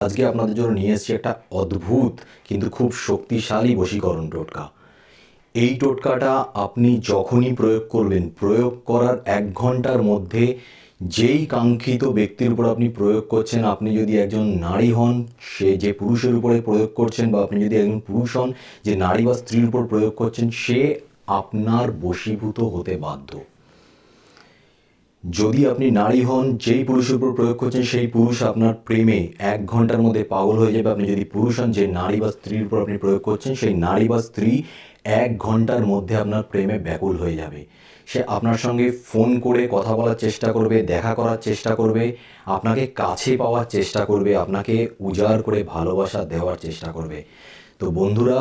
আজকে আপনাদের জন্য নিয়ে এসেছি একটা অদ্ভুত কিন্তু খুব শক্তিশালী বশীকরণ টোটকা। এই টোটকাটা আপনি যখনই প্রয়োগ করবেন, প্রয়োগ করার 1 ঘন্টার মধ্যে যেই কাঙ্ক্ষিত ব্যক্তির উপর আপনি প্রয়োগ করছেন, আপনি যদি একজন নারী হন সে যে পুরুষের উপরে প্রয়োগ করছেন, বা আপনি যদি একজন পুরুষ হন যে নারী বা স্ত্রীর উপর প্রয়োগ করছেন, সে আপনার বশীভূত হতে বাধ্য। যদি আপনি নারী হন, যেই পুরুষের উপর প্রয়োগ করছেন সেই পুরুষ আপনার প্রেমে 1 ঘন্টার মধ্যে পাগল হয়ে যাবে। আপনি যদি পুরুষ হন, যে নারী বা স্ত্রীর উপর আপনি প্রয়োগ করছেন সেই নারী বা স্ত্রী 1 ঘন্টার মধ্যে আপনার প্রেমে ব্যাকুল হয়ে যাবে। সে আপনার সঙ্গে ফোন করে কথা বলার চেষ্টা করবে, দেখা করার চেষ্টা করবে, আপনাকে কাছে পাওয়ার চেষ্টা করবে, আপনাকে উজাড় করে ভালোবাসা দেওয়ার চেষ্টা করবে। তো বন্ধুরা,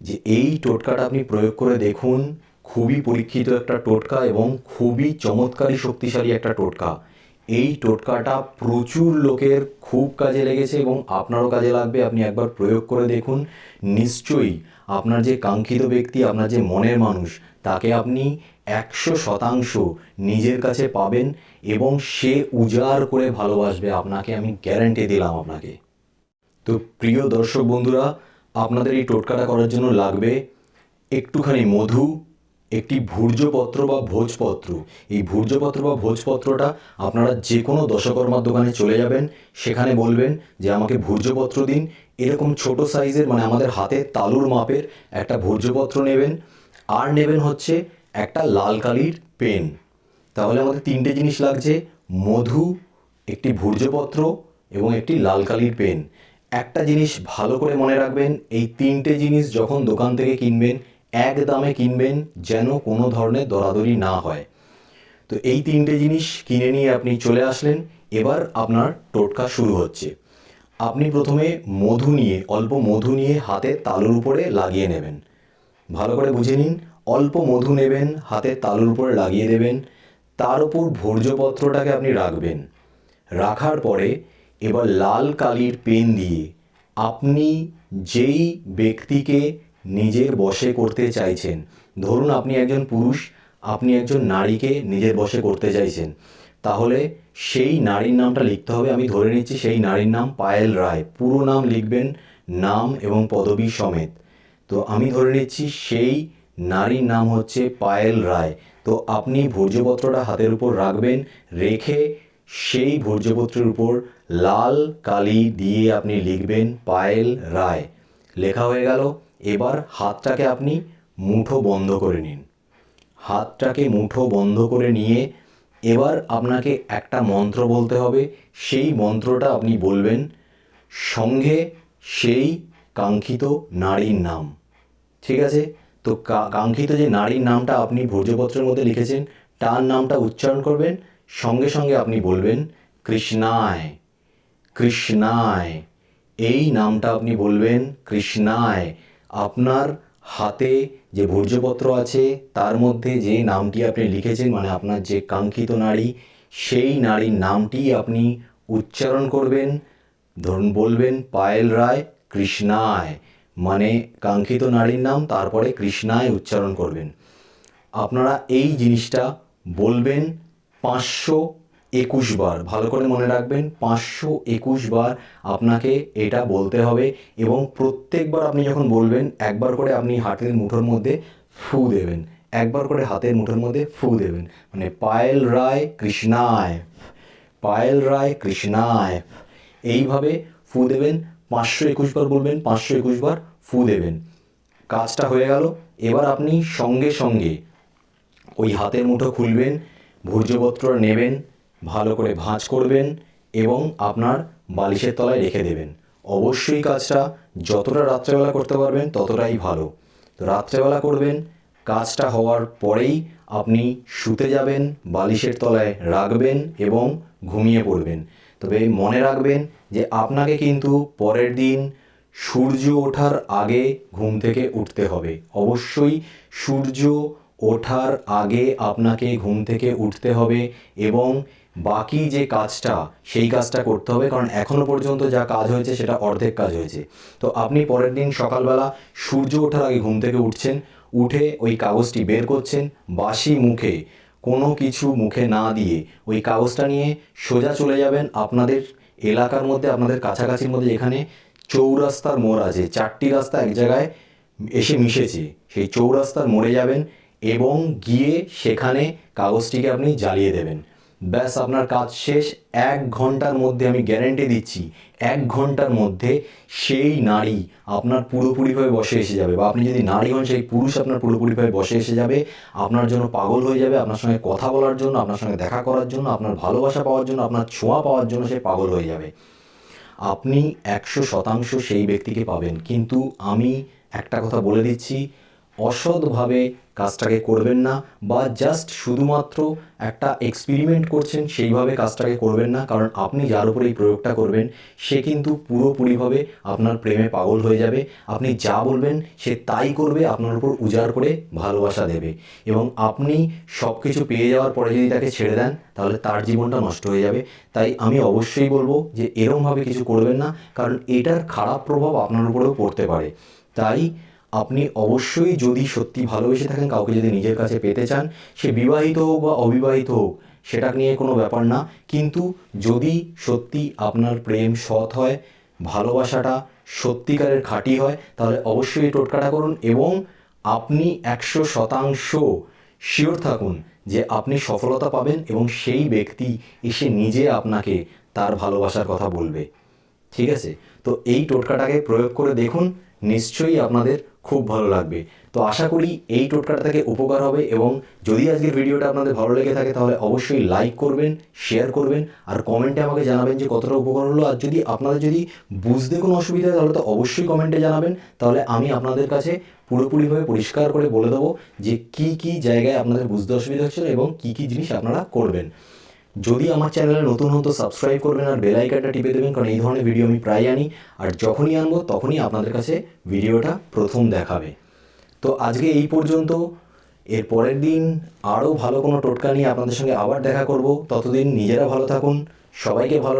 যে এই টোটকাটা আপনি প্রয়োগ করে দেখুন, খুবই পরীক্ষিত একটা টোটকা এবং খুবই চমৎকারী শক্তিশালী একটা টোটকা। এই টোটকাটা প্রচুর লোকের খুব কাজে লেগেছে এবং আপনারও কাজে লাগবে। আপনি একবার প্রয়োগ করে দেখুন, নিশ্চয়ই আপনার যে কাঙ্ক্ষিত ব্যক্তি, আপনার যে মনের মানুষ, তাকে আপনি 100% নিজের কাছে পাবেন এবং সে উজাড় করে ভালোবাসবে আপনাকে, আমি গ্যারান্টি দিলাম আপনাকে। তো প্রিয় দর্শক বন্ধুরা, আপনাদের এই টোটকাটা করার জন্য লাগবে একটুখানি মধু, একটি ভূর্জপত্র বা ভোজপত্র। এই ভূর্জপত্র বা ভোজপত্রটা আপনারা যে কোনো দশকর্মার দোকানে চলে যাবেন, সেখানে বলবেন যে আমাকে ভূর্জপত্র দিন। এরকম ছোট সাইজের, মানে আমাদের হাতে তালুর মাপের একটা ভূর্জপত্র নেবেন। আর নেবেন হচ্ছে একটা লাল কালির পেন। তাহলে আমাদের 3টে জিনিস লাগছে: মধু, একটি ভূর্জপত্র এবং একটি লাল কালির পেন। একটা জিনিস ভালো করে মনে রাখবেন, এই 3টে জিনিস যখন দোকান থেকে কিনবেন, এক দামে কিনবেন, যেন কোনো ধরনের দরাদরি না হয়। তো এই 3টে জিনিস কিনে নিয়ে আপনি চলে আসলেন। এবার আপনার টোটকা শুরু হচ্ছে। আপনি প্রথমে মধু নিয়ে, অল্প মধু নিয়ে হাতের তালুর উপরে লাগিয়ে নেবেন। ভালো করে বুঝে নিন, অল্প মধু নেবেন, হাতের তালুর উপরে লাগিয়ে দেবেন। তার উপর ভূর্জপত্রটাকে আপনি রাখবেন। রাখার পরে এবার লাল কালির পেন দিয়ে আপনি যেই ব্যক্তিকে নিজের বশে করতে চাইছেন, ধরুন আপনি একজন পুরুষ, আপনি একজন নারীকে নিজের বশে করতে চাইছেন, তাহলে সেই নারীর নামটা লিখতে হবে। আমি ধরে নিচ্ছি সেই নারীর নাম পায়েল রায়। পুরো নাম লিখবেন, নাম এবং পদবী সমেত। তো আমি ধরে নিচ্ছি সেই নারীর নাম হচ্ছে পায়েল রায়। তো আপনি ভূর্জপত্রটা হাতের উপর রাখবেন, রেখে সেই ভূর্জপত্রের উপর লাল কালি দিয়ে আপনি লিখবেন পায়েল রায়। লেখা হয়ে গেল। এবার হাতটাকে আপনি মুঠো বন্ধ করে নিন। হাতটাকে মুঠো বন্ধ করে নিয়ে এবার আপনাকে একটা মন্ত্র বলতে হবে। সেই মন্ত্রটা আপনি বলবেন, সঙ্গে সেই কাঙ্ক্ষিত নারীর নাম। ঠিক আছে? তো কাঙ্ক্ষিত যে নারীর নামটা আপনি ভূর্জপত্রের মধ্যে লিখেছেন, তার নামটা উচ্চারণ করবেন। সঙ্গে সঙ্গে আপনি বলবেন কৃষ্ণায়, কৃষ্ণায়। এই নামটা আপনি বলবেন, কৃষ্ণায়। আপনার হাতে যে ভূর্জপত্র আছে তার মধ্যে যে নামটি আপনি লিখেছেন, মানে আপনার যে কাঙ্ক্ষিত নারী, সেই নারীর নামটি আপনি উচ্চারণ করবেন। ধরুন বলবেন পায়েল রায় কৃষ্ণায়, মানে কাঙ্ক্ষিত নারীর নাম, তারপরে কৃষ্ণায় উচ্চারণ করবেন। আপনারা এই জিনিসটা বলবেন 521 বার। ভালো করে মনে রাখবেন, 521 বার আপনাকে এটা বলতে হবে। এবং প্রত্যেকবার আপনি যখন বলবেন, একবার করে আপনি হাতের মুঠোর মধ্যে ফু দেবেন। একবার করে হাতের মুঠোর মধ্যে ফু দেবেন, মানে পায়েল রায় কৃষ্ণায়, পায়েল রায় কৃষ্ণায়। এইভাবে ফু দেবেন। 521 বার বলবেন, 521 বার ফু দেবেন। কাজটা হয়ে গেল। এবার আপনি সঙ্গে সঙ্গে ওই হাতের মুঠো খুলবেন, ভূর্জপত্র নেবেন, ভালো করে ভাঁজ করবেন এবং আপনার বালিশের তলায় রেখে দেবেন। অবশ্যই কাজটা যতটা রাত্রেবেলা করতে পারবেন ততটাই ভালো। তো রাত্রেবেলা করবেন। কাজটা হওয়ার পরেই আপনি শুতে যাবেন, বালিশের তলায় রাখবেন এবং ঘুমিয়ে পড়বেন। তবে মনে রাখবেন যে আপনাকে কিন্তু পরের দিন সূর্য ওঠার আগে ঘুম থেকে উঠতে হবে। অবশ্যই সূর্য ওঠার আগে আপনাকে ঘুম থেকে উঠতে হবে এবং বাকি যে কাজটা, সেই কাজটা করতে হবে। কারণ এখনও পর্যন্ত যা কাজ হয়েছে সেটা অর্ধেক কাজ হয়েছে। তো আপনি পরের দিন সকালবেলা সূর্য ওঠার আগে ঘুম থেকে উঠছেন, উঠে ওই কাগজটি বের করছেন, বাসি মুখে, কোনো কিছু মুখে না দিয়ে ওই কাগজটা নিয়ে সোজা চলে যাবেন আপনাদের এলাকার মধ্যে আপনাদের কাছাকাছির মধ্যে যেখানে চৌরাস্তার মোড় আছে, 4টি রাস্তা এক জায়গায় এসে মিশেছে, সেই চৌরাস্তার মোড়ে যাবেন এবং গিয়ে সেখানে কাগজটিকে আপনি জ্বালিয়ে দেবেন। ব্যাস আপনার কাজ শেষ। 1 ঘন্টার মধ্যে আমি গ্যারেন্টি দিচ্ছি, 1 ঘন্টার মধ্যে সেই নারী আপনার পুরোপুরিভাবে বসে এসে যাবে, বা আপনি যদি নারী হন সেই পুরুষ আপনার পুরোপুরিভাবে বসে এসে যাবে, আপনার জন্য পাগল হয়ে যাবে, আপনার সঙ্গে কথা বলার জন্য, আপনার সঙ্গে দেখা করার জন্য, আপনার ভালোবাসা পাওয়ার জন্য, আপনার ছোঁয়া পাওয়ার জন্য সে পাগল হয়ে যাবে। আপনি 100% সেই ব্যক্তিকে পাবেন। কিন্তু আমি একটা কথা বলে দিচ্ছি, অসৎভাবে কাজটাকে করবেন না, বা জাস্ট শুধুমাত্র একটা এক্সপেরিমেন্ট করছেন সেইভাবে কাজটাকে করবেন না। কারণ আপনি যার উপরে এই প্রয়োগটা করবেন সে কিন্তু পুরোপুরিভাবে আপনার প্রেমে পাগল হয়ে যাবে। আপনি যা বলবেন সে তাই করবে, আপনার উপর উজাড় করে ভালোবাসা দেবে, এবং আপনি সব কিছু পেয়ে যাওয়ার পরে যদি তাকে ছেড়ে দেন তাহলে তার জীবনটা নষ্ট হয়ে যাবে। তাই আমি অবশ্যই বলবো যে এরমভাবে কিছু করবেন না, কারণ এটার খারাপ প্রভাব আপনার উপরেও পড়তে পারে। তাই আপনি অবশ্যই, যদি সত্যি ভালোবেসে থাকেন কাউকে, যদি নিজের কাছে পেতে চান, সে বিবাহিত হোক বা অবিবাহিত হোক সেটা নিয়ে কোনো ব্যাপার না, কিন্তু যদি সত্যি আপনার প্রেম সৎ হয়, ভালোবাসাটা সত্যিকারের খাঁটি হয়, তাহলে অবশ্যই এই টোটকাটা করুন, এবং আপনি 100% শিওর থাকুন যে আপনি সফলতা পাবেন, এবং সেই ব্যক্তি এসে নিজে আপনাকে তার ভালোবাসার কথা বলবে। ঠিক আছে? তো এই টোটকাটাকে প্রয়োগ করে দেখুন, নিশ্চয়ই আপনাদের খুব ভালো লাগবে। তো আশা করি এই টোটকাটা থেকে উপকার হবে, এবং যদি আজকের ভিডিওটা আপনাদের ভালো লেগে থাকে তাহলে অবশ্যই লাইক করবেন, শেয়ার করবেন, আর কমেন্টে আমাকে জানাবেন যে কতটা উপকার হলো। আর যদি আপনাদের যদি বুঝতে কোনো অসুবিধা হয় তাহলে তো অবশ্যই কমেন্টে জানাবেন, তাহলে আমি আপনাদের কাছে পুরোপুরিভাবে পরিষ্কার করে বলে দেবো যে কী কী জায়গায় আপনাদের বুঝতে অসুবিধা হচ্ছিল এবং কী কী জিনিস আপনারা করবেন। যদি আমার চ্যানেলে নতুন হন তো সাবস্ক্রাইব করবেন আর বেল আইকনটা টিপে দেবেন, কারণ এই ধরনের ভিডিও আমি প্রায় আনি, আর যখনই আনবো তখনই আপনাদের কাছে ভিডিওটা প্রথম দেখাবে। তো আজকে এই পর্যন্ত। এর পরের দিন আরও ভালো কোনো টোটকা নিয়ে আপনাদের সঙ্গে আবার দেখা করব। ততদিন নিজেরা ভালো থাকুন, সবাইকে ভালো